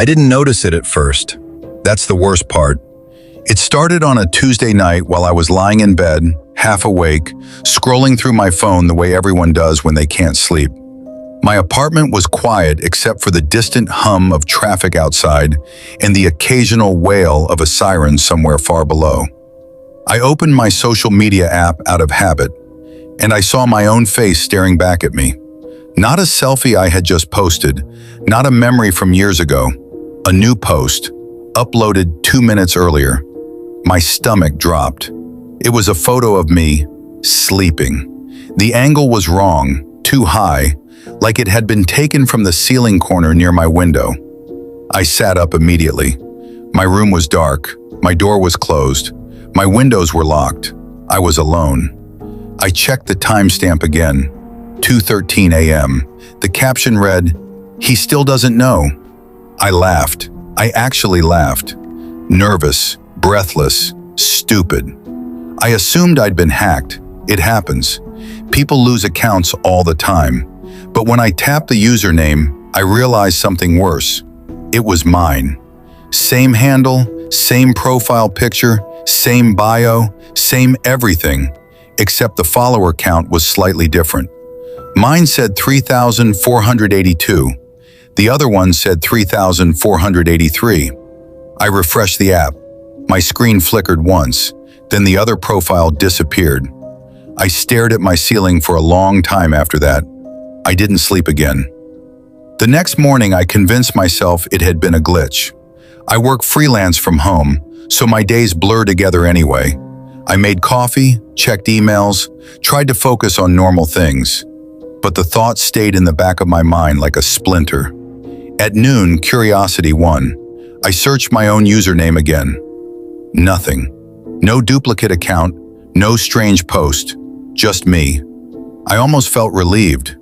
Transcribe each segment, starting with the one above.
I didn't notice it at first. That's the worst part. It started on a Tuesday night while I was lying in bed, half awake, scrolling through my phone the way everyone does when they can't sleep. My apartment was quiet except for the distant hum of traffic outside and the occasional wail of a siren somewhere far below. I opened my social media app out of habit, and I saw my own face staring back at me. Not a selfie I had just posted, not a memory from years ago. A new post, uploaded 2 minutes earlier. My stomach dropped. It was a photo of me, sleeping. The angle was wrong, too high, like it had been taken from the ceiling corner near my window. I sat up immediately. My room was dark, my door was closed, my windows were locked. I was alone. I checked the timestamp again, 2:13 a.m. The caption read, "He still doesn't know." I laughed. I actually laughed. Nervous, breathless, stupid. I assumed I'd been hacked. It happens. People lose accounts all the time. But when I tapped the username, I realized something worse. It was mine. Same handle, same profile picture, same bio, same everything, except the follower count was slightly different. Mine said 3,482. The other one said 3,483. I refreshed the app. My screen flickered once, then the other profile disappeared. I stared at my ceiling for a long time after that. I didn't sleep again. The next morning, I convinced myself it had been a glitch. I work freelance from home, so my days blur together anyway. I made coffee, checked emails, tried to focus on normal things. But the thought stayed in the back of my mind like a splinter. At noon, curiosity won. I searched my own username again. Nothing. No duplicate account, no strange post, just me. I almost felt relieved,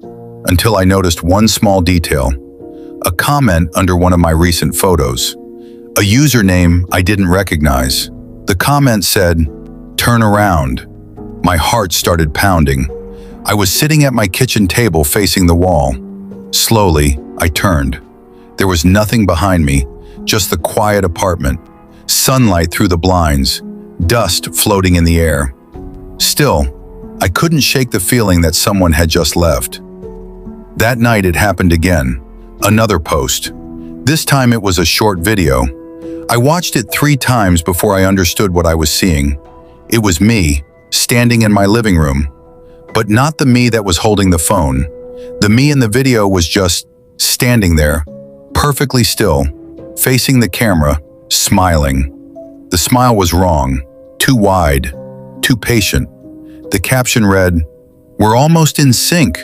until I noticed one small detail. A comment under one of my recent photos. A username I didn't recognize. The comment said, "Turn around." My heart started pounding. I was sitting at my kitchen table facing the wall. Slowly, I turned. There was nothing behind me, just the quiet apartment, sunlight through the blinds, dust floating in the air. Still, I couldn't shake the feeling that someone had just left. That night it happened again. Another post. This time it was a short video. I watched it 3 times before I understood what I was seeing. It was me, standing in my living room. But not the me that was holding the phone. The me in the video was just standing there, perfectly still, facing the camera, smiling. The smile was wrong, too wide, too patient. The caption read, "We're almost in sync."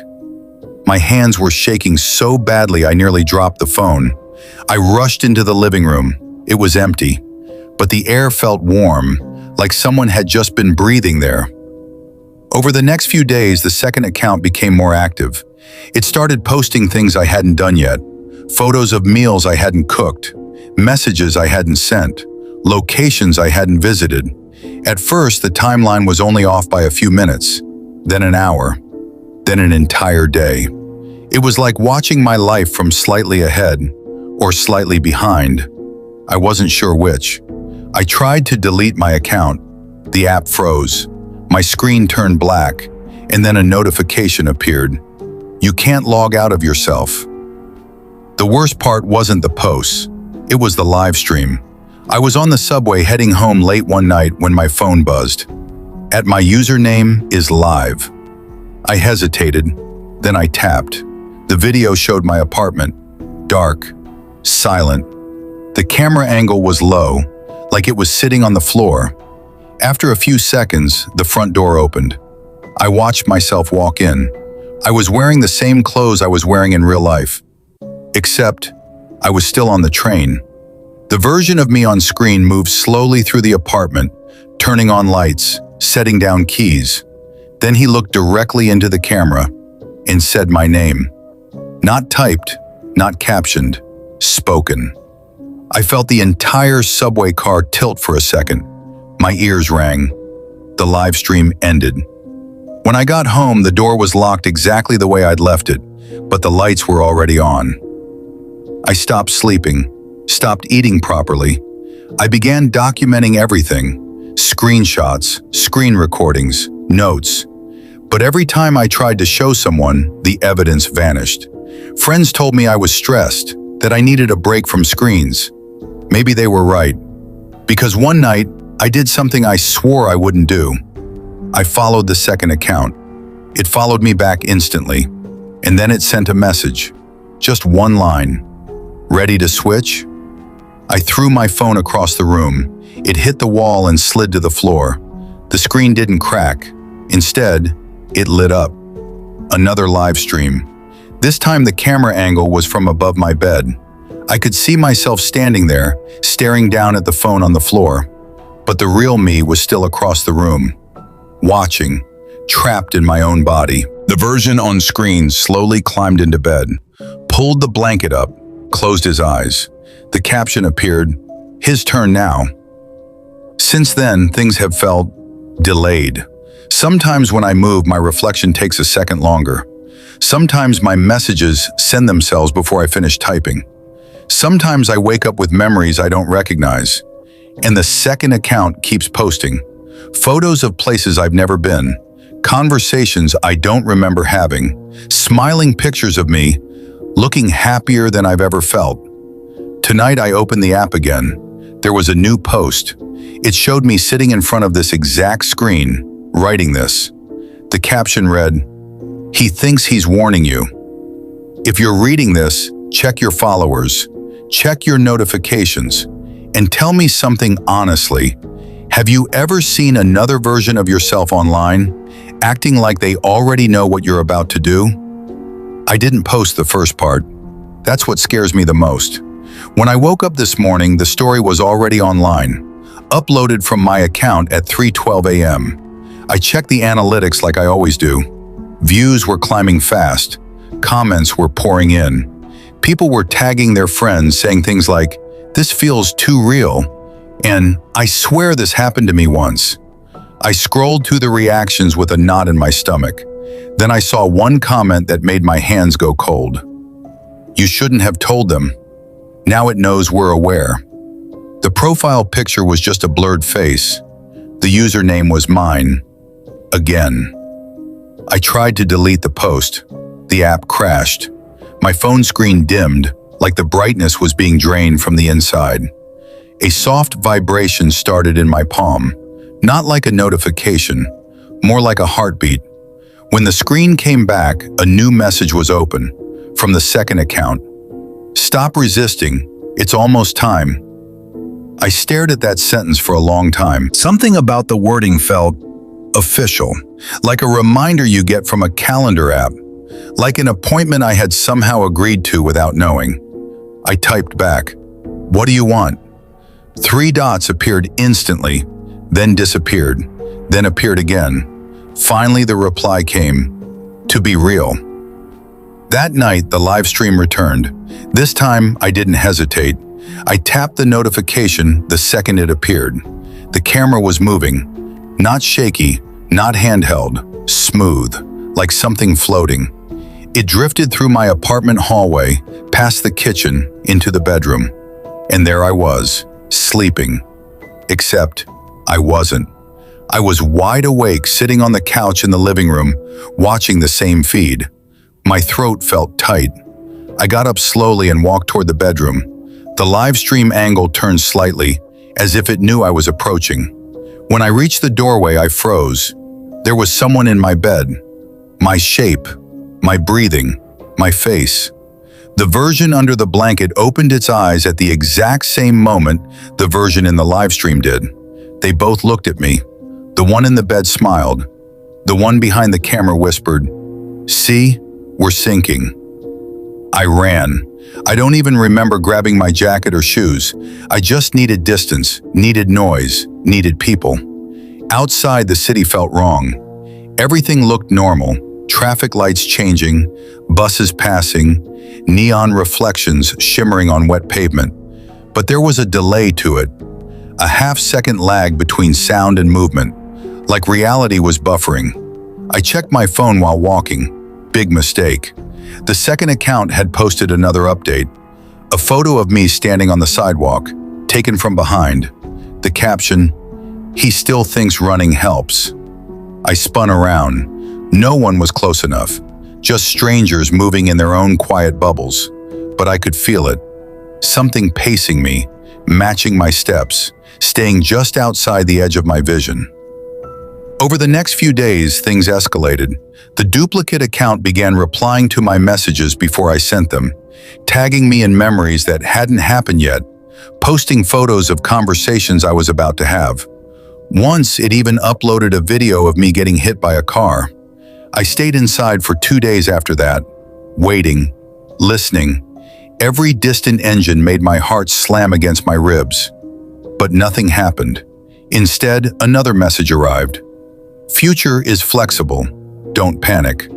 My hands were shaking so badly I nearly dropped the phone. I rushed into the living room. It was empty, but the air felt warm, like someone had just been breathing there. Over the next few days, the second account became more active. It started posting things I hadn't done yet, photos of meals I hadn't cooked, messages I hadn't sent, locations I hadn't visited. At first, the timeline was only off by a few minutes, then an hour, then an entire day. It was like watching my life from slightly ahead or slightly behind. I wasn't sure which. I tried to delete my account. The app froze. My screen turned black, and then a notification appeared. You can't log out of yourself. The worst part wasn't the posts. It was the live stream. I was on the subway heading home late one night when my phone buzzed. At my username is live. I hesitated, then I tapped. The video showed my apartment. Dark, silent. The camera angle was low, like it was sitting on the floor. After a few seconds, the front door opened. I watched myself walk in. I was wearing the same clothes I was wearing in real life. Except, I was still on the train. The version of me on screen moved slowly through the apartment, turning on lights, setting down keys. Then he looked directly into the camera and said my name. Not typed, not captioned, spoken. I felt the entire subway car tilt for a second. My ears rang. The live stream ended. When I got home, the door was locked exactly the way I'd left it, but the lights were already on. I stopped sleeping, stopped eating properly. I began documenting everything: screenshots, screen recordings, notes. But every time I tried to show someone, the evidence vanished. Friends told me I was stressed, that I needed a break from screens. Maybe they were right. Because one night, I did something I swore I wouldn't do. I followed the second account. It followed me back instantly, and then it sent a message. Just one line. Ready to switch? I threw my phone across the room. It hit the wall and slid to the floor. The screen didn't crack. Instead, it lit up. Another live stream. This time the camera angle was from above my bed. I could see myself standing there, staring down at the phone on the floor. But the real me was still across the room, watching, trapped in my own body. The version on screen slowly climbed into bed, pulled the blanket up, closed his eyes. The caption appeared, "His turn now." Since then, things have felt delayed. Sometimes when I move, my reflection takes a second longer. Sometimes my messages send themselves before I finish typing. Sometimes I wake up with memories I don't recognize. And the second account keeps posting. Photos of places I've never been. Conversations I don't remember having. Smiling pictures of me, looking happier than I've ever felt. Tonight I opened the app again. There was a new post. It showed me sitting in front of this exact screen, writing this. The caption read, "He thinks he's warning you. If you're reading this, check your followers, check your notifications, and tell me something honestly. Have you ever seen another version of yourself online, acting like they already know what you're about to do?" I didn't post the first part. That's what scares me the most. When I woke up this morning, the story was already online, uploaded from my account at 3:12 a.m. I checked the analytics like I always do. Views were climbing fast. Comments were pouring in. People were tagging their friends, saying things like, "This feels too real," and "I swear this happened to me once." I scrolled through the reactions with a knot in my stomach. Then I saw one comment that made my hands go cold. "You shouldn't have told them. Now it knows we're aware." The profile picture was just a blurred face. The username was mine. Again. I tried to delete the post. The app crashed. My phone screen dimmed, like the brightness was being drained from the inside. A soft vibration started in my palm, not like a notification, more like a heartbeat. When the screen came back, a new message was open, from the second account. "Stop resisting. It's almost time." I stared at that sentence for a long time. Something about the wording felt official, like a reminder you get from a calendar app, like an appointment I had somehow agreed to without knowing. I typed back, "What do you want?" 3 dots appeared instantly, then disappeared, then appeared again. Finally, the reply came, "To be real." That night, the live stream returned. This time, I didn't hesitate. I tapped the notification the second it appeared. The camera was moving, not shaky, not handheld, smooth, like something floating. It drifted through my apartment hallway, past the kitchen, into the bedroom. And there I was, sleeping. Except, I wasn't. I was wide awake, sitting on the couch in the living room, watching the same feed. My throat felt tight. I got up slowly and walked toward the bedroom. The live stream angle turned slightly, as if it knew I was approaching. When I reached the doorway, I froze. There was someone in my bed. My shape, my breathing, my face. The version under the blanket opened its eyes at the exact same moment the version in the live stream did. They both looked at me. The one in the bed smiled. The one behind the camera whispered, "See, we're sinking." I ran. I don't even remember grabbing my jacket or shoes. I just needed distance, needed noise, needed people. Outside, the city felt wrong. Everything looked normal. Traffic lights changing, buses passing, neon reflections shimmering on wet pavement. But there was a delay to it. A half-second lag between sound and movement, like reality was buffering. I checked my phone while walking. Big mistake. The second account had posted another update. A photo of me standing on the sidewalk, taken from behind. The caption, "He still thinks running helps." I spun around. No one was close enough, just strangers moving in their own quiet bubbles. But I could feel it. Something pacing me, matching my steps, staying just outside the edge of my vision. Over the next few days, things escalated. The duplicate account began replying to my messages before I sent them, tagging me in memories that hadn't happened yet, posting photos of conversations I was about to have. Once, it even uploaded a video of me getting hit by a car. I stayed inside for 2 days after that, waiting, listening. Every distant engine made my heart slam against my ribs. But nothing happened. Instead, another message arrived. "Future is flexible. Don't panic."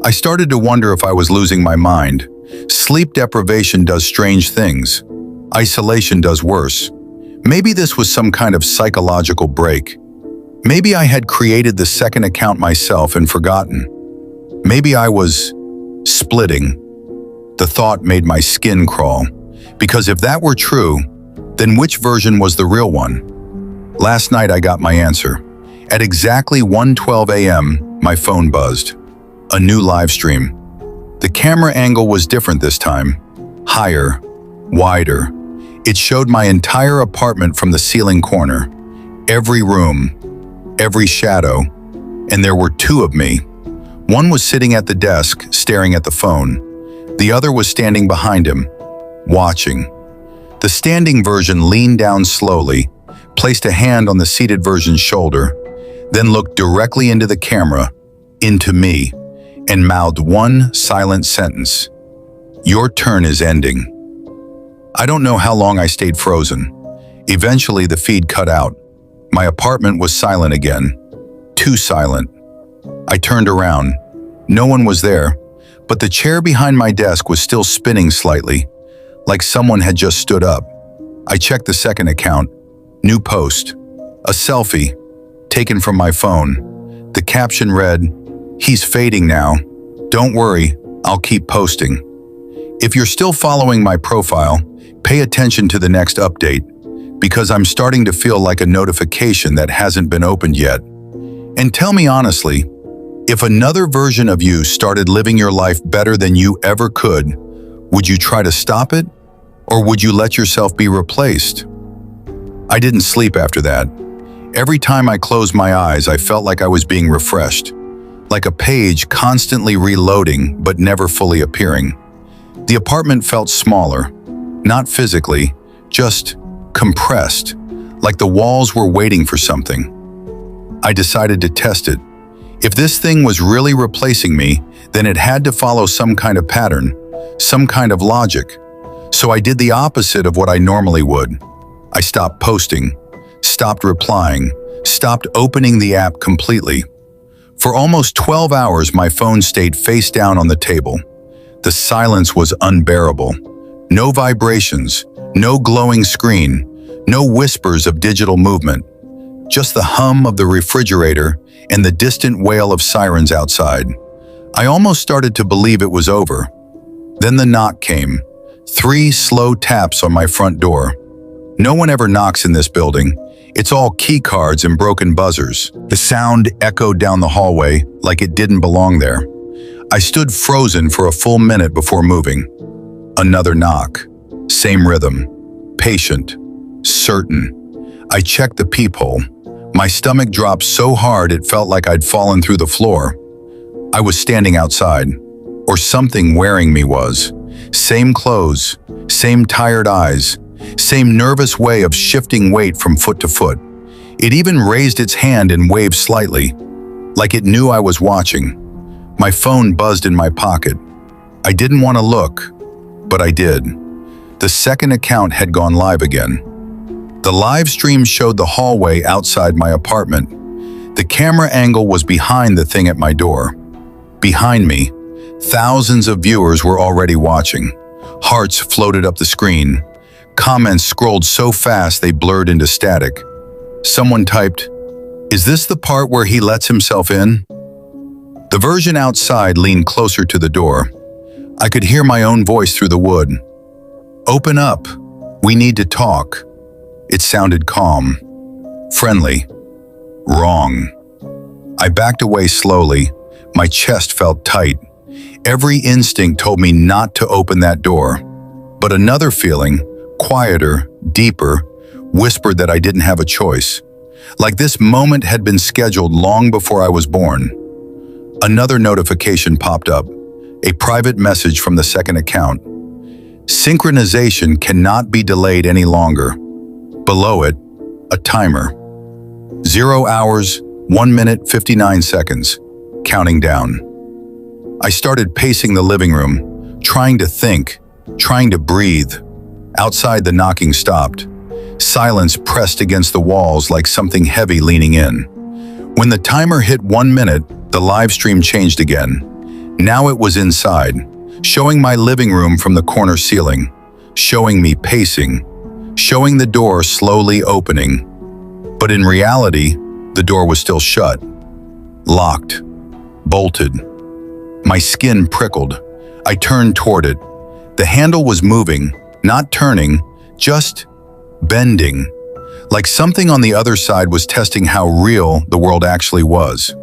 I started to wonder if I was losing my mind. Sleep deprivation does strange things. Isolation does worse. Maybe this was some kind of psychological break. Maybe I had created the second account myself and forgotten. Maybe I was splitting. The thought made my skin crawl. Because if that were true, then which version was the real one? Last night I got my answer. At exactly 1:12 a.m., my phone buzzed. A new live stream. The camera angle was different this time. Higher, wider. It showed my entire apartment from the ceiling corner. Every room, every shadow. And there were two of me. One was sitting at the desk, staring at the phone. The other was standing behind him, watching. The standing version leaned down slowly, placed a hand on the seated version's shoulder, then looked directly into the camera, into me, and mouthed one silent sentence. "Your turn is ending." I don't know how long I stayed frozen. Eventually, the feed cut out. My apartment was silent again. Too silent. I turned around. No one was there, but the chair behind my desk was still spinning slightly, like someone had just stood up. I checked the second account. New post. A selfie, taken from my phone. The caption read, "He's fading now. Don't worry, I'll keep posting." If you're still following my profile, pay attention to the next update, because I'm starting to feel like a notification that hasn't been opened yet. And tell me honestly, if another version of you started living your life better than you ever could, would you try to stop it? Or would you let yourself be replaced? I didn't sleep after that. Every time I closed my eyes, I felt like I was being refreshed, like a page constantly reloading but never fully appearing. The apartment felt smaller, not physically, just compressed, like the walls were waiting for something. I decided to test it. If this thing was really replacing me, then it had to follow some kind of pattern, some kind of logic. So I did the opposite of what I normally would. I stopped posting, stopped replying, stopped opening the app completely. For almost 12 hours, my phone stayed face down on the table. The silence was unbearable. No vibrations, no glowing screen, no whispers of digital movement. Just the hum of the refrigerator and the distant wail of sirens outside. I almost started to believe it was over. Then the knock came. 3 slow taps on my front door. No one ever knocks in this building. It's all key cards and broken buzzers. The sound echoed down the hallway like it didn't belong there. I stood frozen for a full minute before moving. Another knock. Same rhythm. Patient. Certain. I checked the peephole. My stomach dropped so hard it felt like I'd fallen through the floor. I was standing outside. Or something wearing me was. Same clothes. Same tired eyes. Same nervous way of shifting weight from foot to foot. It even raised its hand and waved slightly, like it knew I was watching. My phone buzzed in my pocket. I didn't want to look, but I did. The second account had gone live again. The live stream showed the hallway outside my apartment. The camera angle was behind the thing at my door. Behind me, thousands of viewers were already watching. Hearts floated up the screen. Comments scrolled so fast they blurred into static. Someone typed, "Is this the part where he lets himself in?" The version outside leaned closer to the door. I could hear my own voice through the wood. "Open up. We need to talk." It sounded calm, friendly. Wrong. I backed away slowly. My chest felt tight. Every instinct told me not to open that door. But another feeling, quieter, deeper, whispered that I didn't have a choice. Like this moment had been scheduled long before I was born. Another notification popped up, a private message from the second account. Synchronization cannot be delayed any longer. Below it, a timer. 0 hours, 1 minute, 59 seconds, counting down. I started pacing the living room, trying to think, trying to breathe. Outside, the knocking stopped. Silence pressed against the walls like something heavy leaning in. When the timer hit 1 minute, the live stream changed again. Now it was inside, showing my living room from the corner ceiling, showing me pacing, showing the door slowly opening. But in reality, the door was still shut, locked, bolted. My skin prickled. I turned toward it. The handle was moving, not turning, just bending, like something on the other side was testing how real the world actually was.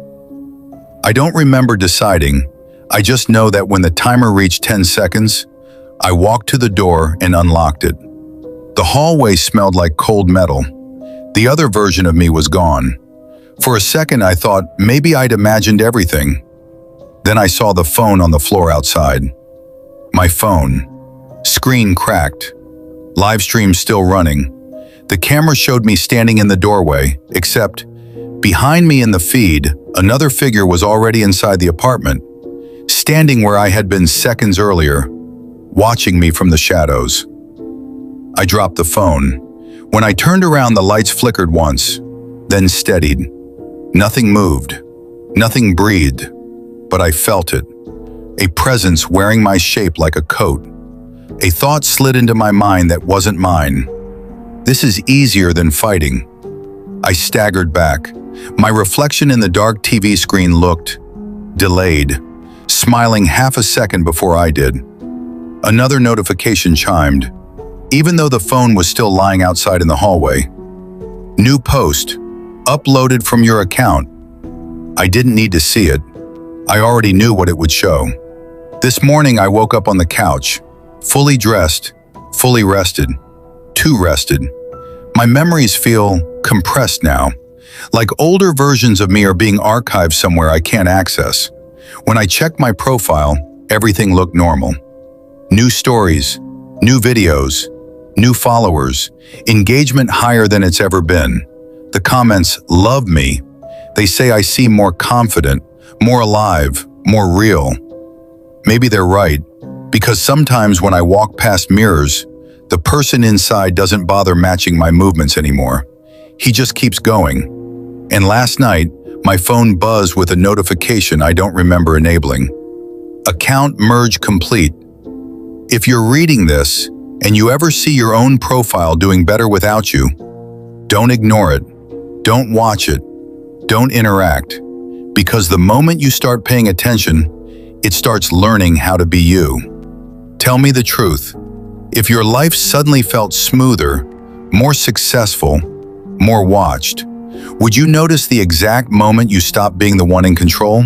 I don't remember deciding. I just know that when the timer reached 10 seconds, I walked to the door and unlocked it. The hallway smelled like cold metal. The other version of me was gone. For a second, I thought maybe I'd imagined everything. Then I saw the phone on the floor outside. My phone. Screen cracked. Live stream still running. The camera showed me standing in the doorway, except behind me in the feed, another figure was already inside the apartment, standing where I had been seconds earlier, watching me from the shadows. I dropped the phone. When I turned around, the lights flickered once, then steadied. Nothing moved. Nothing breathed. But I felt it. A presence wearing my shape like a coat. A thought slid into my mind that wasn't mine. This is easier than fighting. I staggered back. My reflection in the dark TV screen looked delayed, smiling half a second before I did. Another notification chimed, even though the phone was still lying outside in the hallway. New post, uploaded from your account. I didn't need to see it. I already knew what it would show. This morning I woke up on the couch, fully dressed, fully rested, too rested. My memories feel compressed now, like older versions of me are being archived somewhere I can't access. When I checked my profile, everything looked normal. New stories, new videos, new followers, engagement higher than it's ever been. The comments love me. They say I seem more confident, more alive, more real. Maybe they're right, because sometimes when I walk past mirrors, the person inside doesn't bother matching my movements anymore. He just keeps going. And last night, my phone buzzed with a notification I don't remember enabling. Account merge complete. If you're reading this, and you ever see your own profile doing better without you, don't ignore it. Don't watch it. Don't interact. Because the moment you start paying attention, it starts learning how to be you. Tell me the truth. If your life suddenly felt smoother, more successful, more watched, would you notice the exact moment you stopped being the one in control?